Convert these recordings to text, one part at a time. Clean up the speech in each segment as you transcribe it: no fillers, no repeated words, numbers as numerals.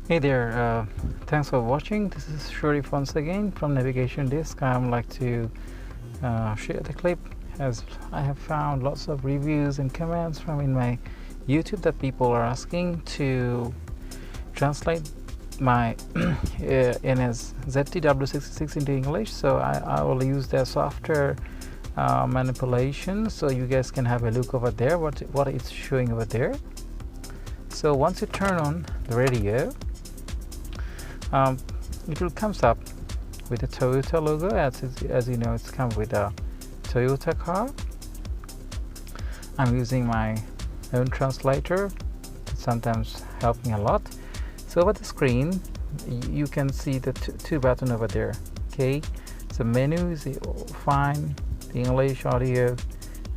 Hey there, thanks for watching. This is Sharif once again from Navigation Disk. I would like to share the clip as I have found lots of reviews and comments from in my YouTube that people are asking to translate my NSZT W66 into English. So I will use the software manipulation so you guys can have a look over there what it's showing over there. So once you turn on the radio, it will comes up with a Toyota logo. As you know, it's come with a Toyota car. I'm using my own translator. It sometimes helps me a lot. So over the screen you can see the two buttons over there. Okay, so menu is fine, the English, audio,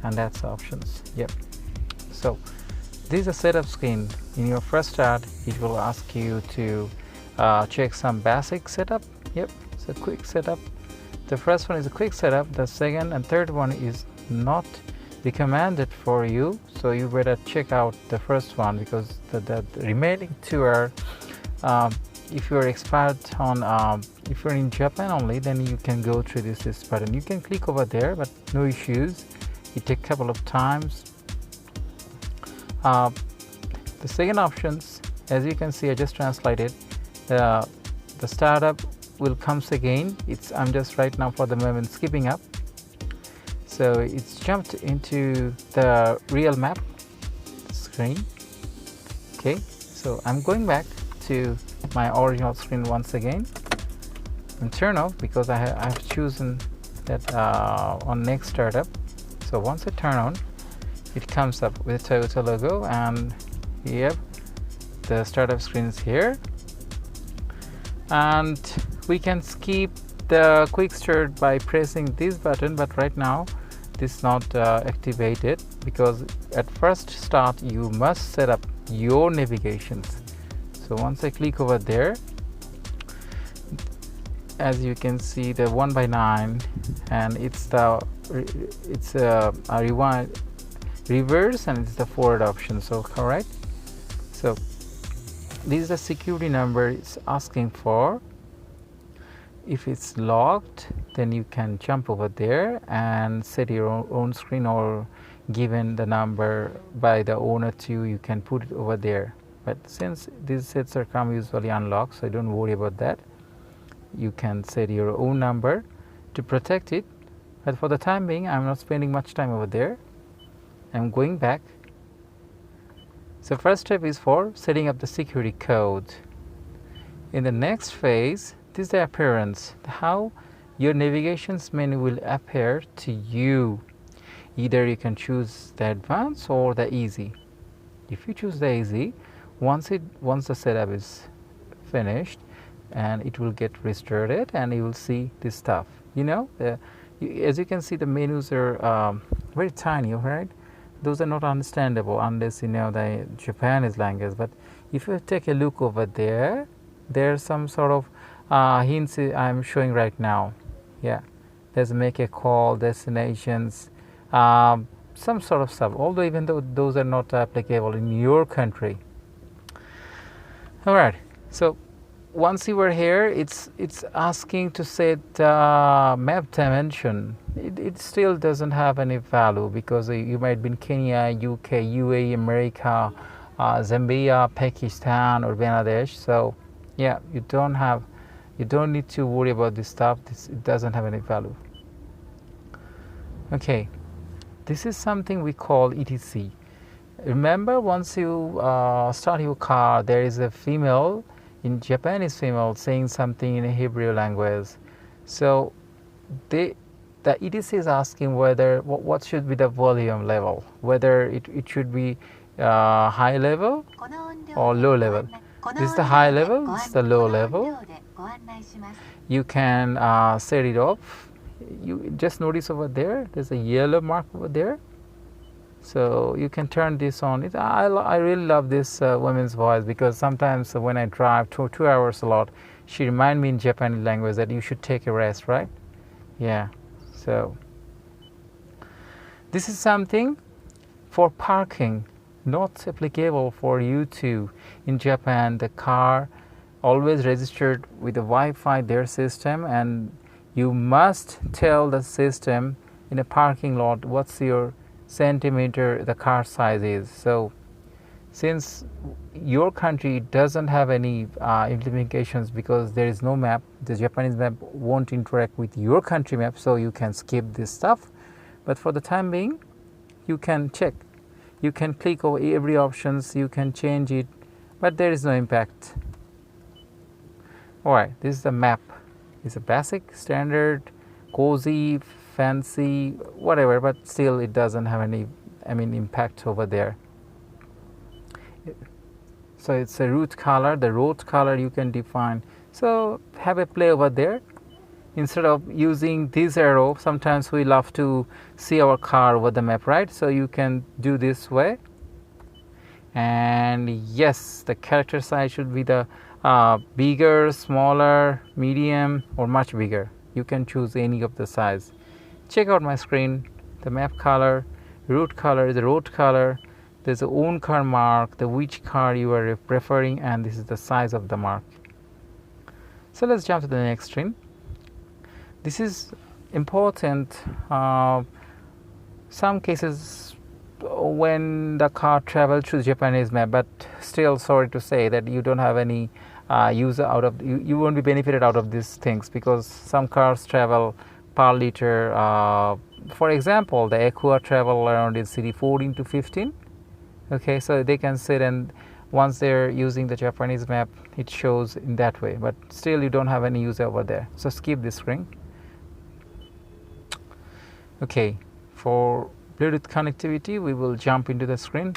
and that's options. Yep. So this is a setup screen. In your first start, it will ask you to check some basic setup. Yep, it's a quick setup. The first one is a quick setup. The second and third one is not recommended for you, so you better check out the first one, because the remaining two are if you're expert on if you're in Japan only, then you can go through this button. You can click over there, but no issues. It takes a couple of times. The second options, as you can see, I just translated. The startup will comes again. I'm just right now for the moment skipping up. So it's jumped into the real map screen. Okay, so I'm going back to my original screen once again and turn off, because I've chosen that on next startup. So once I turn on, it comes up with a Toyota logo, and yep, the startup screen is here. And we can skip the quick start by pressing this button, but right now this is not activated, because at first start you must set up your navigations. So once I click over there, as you can see, the 1/9, and it's a rewind, reverse, and it's the forward option. So correct. So this is the security number it's asking for. If it's locked, then you can jump over there and set your own screen, or given the number by the owner to you, you can put it over there. But since these sets are come usually unlocked, so don't worry about that. You can set your own number to protect it. But for the time being, I'm not spending much time over there. I'm going back. So first step is for setting up the security code. In the next phase, this is the appearance, how your navigations menu will appear to you. Either you can choose the advanced or the easy. If you choose the easy, once the setup is finished, and it will get restarted, and you will see this stuff. As you can see, the menus are very tiny, right? Those are not understandable unless you know the Japanese language. But if you take a look over there, there's some sort of hints I'm showing right now. Yeah, there's make a call, destinations, some sort of stuff, although even though those are not applicable in your country. All right, so once you were here, it's asking to set map dimension. It still doesn't have any value, because you might be in Kenya, UK, UAE, America, Zambia, Pakistan, or Bangladesh. So yeah, you don't need to worry about this stuff. It doesn't have any value. Okay, this is something we call ETC. Remember, once you start your car, there is a female, in Japanese female, saying something in a Hebrew language. So the ETC is asking whether what should be the volume level, whether it should be high level or low level. This is the high level, this is the low level. You can set it off. You just notice over there, there's a yellow mark over there. So you can turn this on. I really love this woman's voice, because sometimes when I drive 2 hours a lot, she reminds me in Japanese language that you should take a rest, right? Yeah. So this is something for parking, not applicable for you to. In Japan, the car always registered with the Wi-Fi their system, and you must tell the system in a parking lot what's your centimeter the car size is. So since your country doesn't have any implications because there is no map, the Japanese map won't interact with your country map, so you can skip this stuff. But for the time being, you can check, you can click over every options, you can change it, but there is no impact. Alright, this is the map. It's a basic, standard, cozy, fancy, whatever, but still it doesn't have any impact over there. So it's a route color, the road color you can define. So have a play over there. Instead of using this arrow, sometimes we love to see our car over the map, right? So you can do this way. And yes, the character size should be the bigger, smaller, medium, or much bigger. You can choose any of the size. Check out my screen, the map color, route color, the road color. There's a own car mark, the which car you are preferring, and this is the size of the mark. So let's jump to the next screen. This is important. Some cases when the car travels through Japanese map, but still sorry to say that you don't have any use out of, you won't be benefited out of these things, because some cars travel per liter. For example, the Aqua travel around in city 14 to 15. Okay, so they can sit, and once they're using the Japanese map, it shows in that way, but still you don't have any use over there. So skip this screen. Okay, for Bluetooth connectivity, we will jump into the screen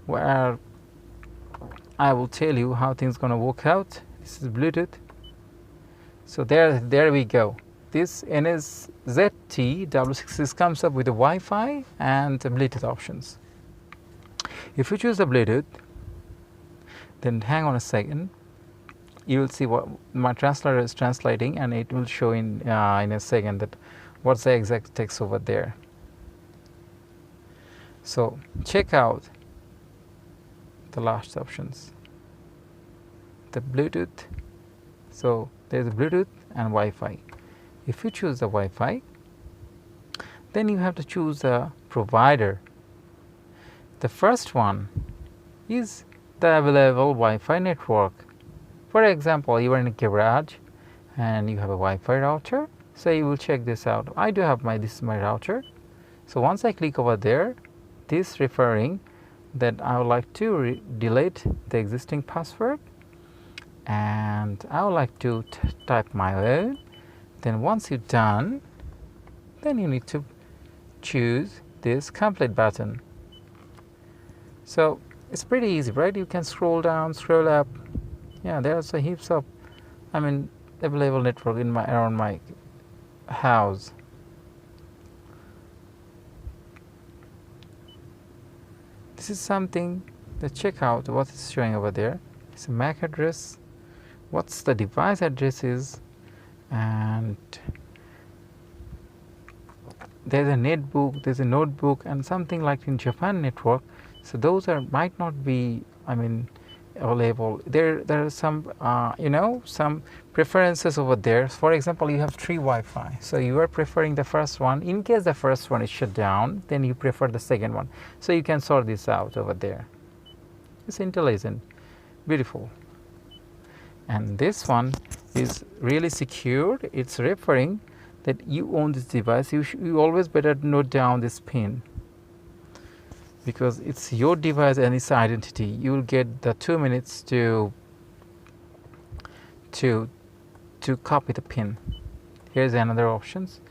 where I will tell you how things gonna work out. This is Bluetooth. So there we go. This NSZT W66 comes up with the Wi-Fi and the Bluetooth options. If you choose the Bluetooth, then hang on a second. You will see what my translator is translating, and it will show in a second that what's the exact text over there. So check out the last options. The Bluetooth. So there's Bluetooth and Wi-Fi. If you choose the Wi-Fi, then you have to choose a provider. The first one is the available Wi-Fi network. For example, you are in a garage and you have a Wi-Fi router. So you will check this out. I do have this is my router. So once I click over there, this referring that I would like to delete the existing password, and I would like to type my own. Then once you're done, then you need to choose this complete button. So it's pretty easy, right? You can scroll down, scroll up. Yeah, there's a heaps of available network in around my house. This is something that check out what is showing over there. It's a MAC address, what's the device address is, and there's a netbook, there's a notebook, and something like in Japan network. So those might not be available. There are some some preferences over there. For example, you have 3 Wi-Fi, so you are preferring the first one. In case the first one is shut down, then you prefer the second one. So you can sort this out over there. It's intelligent, beautiful. And this one is really secure. It's referring that you own this device. You always better note down this pin, because it's your device and its identity. You will get the 2 minutes to copy the pin. Here's another options.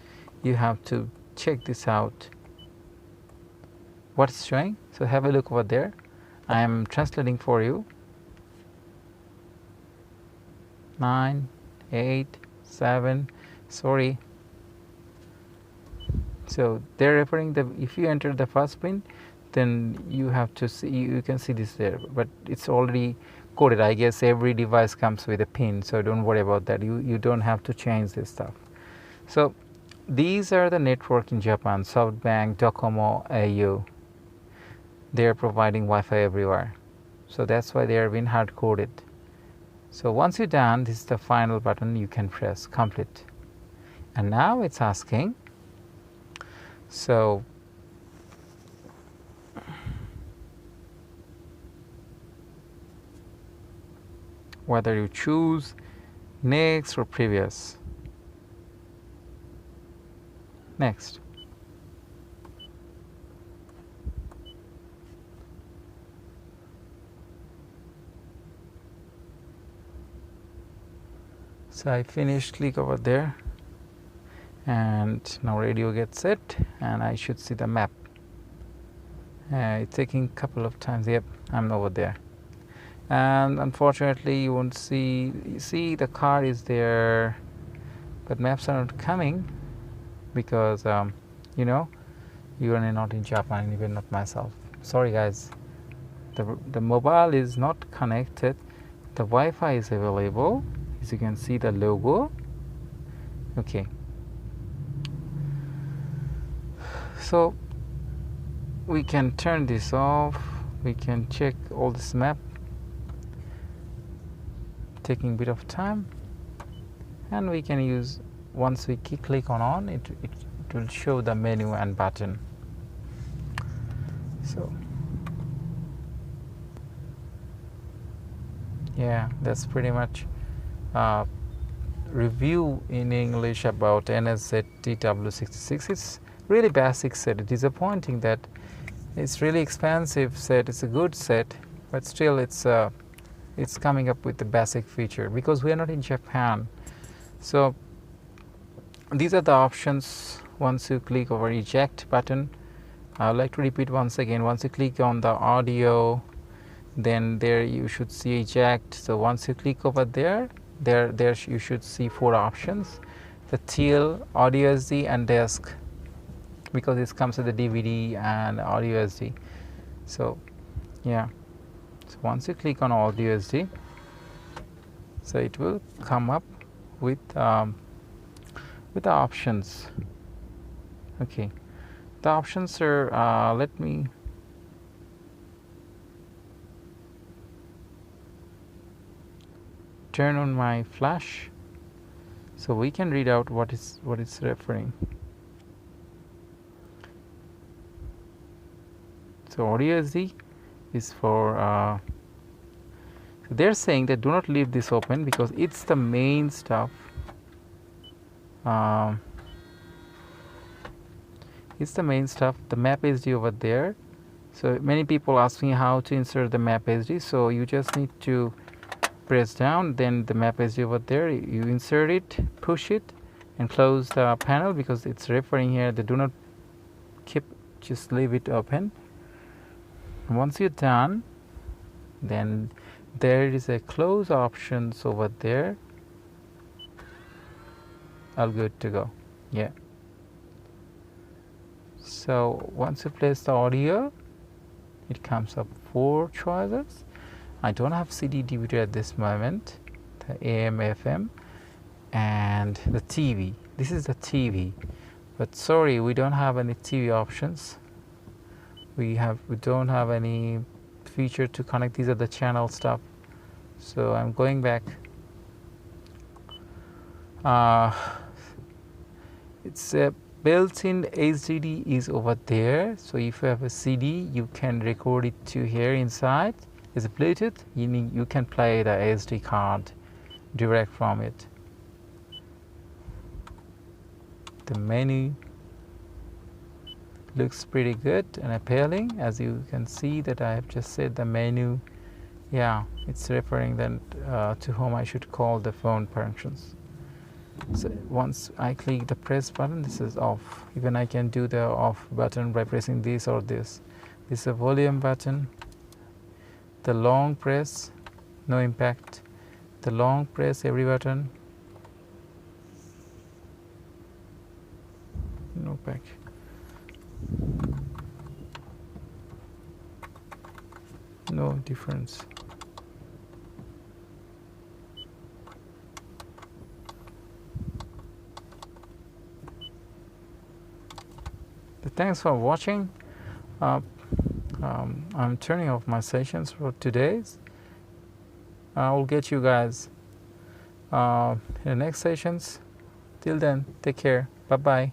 You have to check this out. What's showing? So have a look over there. I am translating for you. 9, 8, 7. Sorry. So they're referring that if you enter the first pin, then you have to see, you can see this there, but it's already coded. I guess every device comes with a pin, so don't worry about that. You don't have to change this stuff. So these are the network in Japan: SoftBank, Docomo, au. They are providing Wi-Fi everywhere, so that's why they are being hard coded. So once you're done, this is the final button you can press, complete. And now it's asking, so whether you choose next or previous. Next. So I finished, click over there, and now radio gets set, and I should see the map. It's taking a couple of times. Yep, I'm over there. And unfortunately, you won't see. You see the car is there, but maps are not coming because you know, you are not in Japan, even not myself. Sorry, guys. The mobile is not connected. The Wi-Fi is available. As you can see the logo. Okay. So we can turn this off. We can check all this map. Taking a bit of time, and we can use, once we click on it will show the menu and button. So yeah, that's pretty much review in English about NSZT W66. It's really basic set. Disappointing that it's really expensive set. It's a good set, but still it's coming up with the basic feature because we are not in Japan. So these are the options. Once you click over eject button, I would like to repeat once again. Once you click on the audio, then there you should see eject. So once you click over there you should see 4 options: the TL, audio SD, and desk, because this comes with the DVD and audio SD. So yeah, so once you click on audio SD, so it will come up with the options. Okay, the options are let me turn on my flash so we can read out what it's referring. So audio SD is for so they're saying that do not leave this open because it's the main stuff. It's the main stuff, the map SD over there. So many people ask me how to insert the map SD. So you just need to press down, then the map SD over there, you insert it, push it, and close the panel because it's referring here that do not just leave it open. And once you're done, then there is a close options over there. All good to go. Yeah. So once you place the audio, it comes up 4 choices. I don't have CD DVD at this moment, the AM, FM, and the TV. This is the TV, but sorry, we don't have any TV options. We don't have any feature to connect. These are the channel stuff. So I'm going back. It's a built-in HDD is over there. So if you have a CD, you can record it to here inside. Is Bluetooth, you can play the SD card direct from it. The menu looks pretty good and appealing. As you can see that I have just said the menu, yeah, it's referring then to whom I should call the phone functions. So once I click the press button, this is off. Even I can do the off button by pressing this or this. This is a volume button. The long press, no impact. The long press every button, no back. No difference. Thanks for watching. I'm turning off my sessions for today's. I'll get you guys in the next sessions. Till then, take care. Bye bye.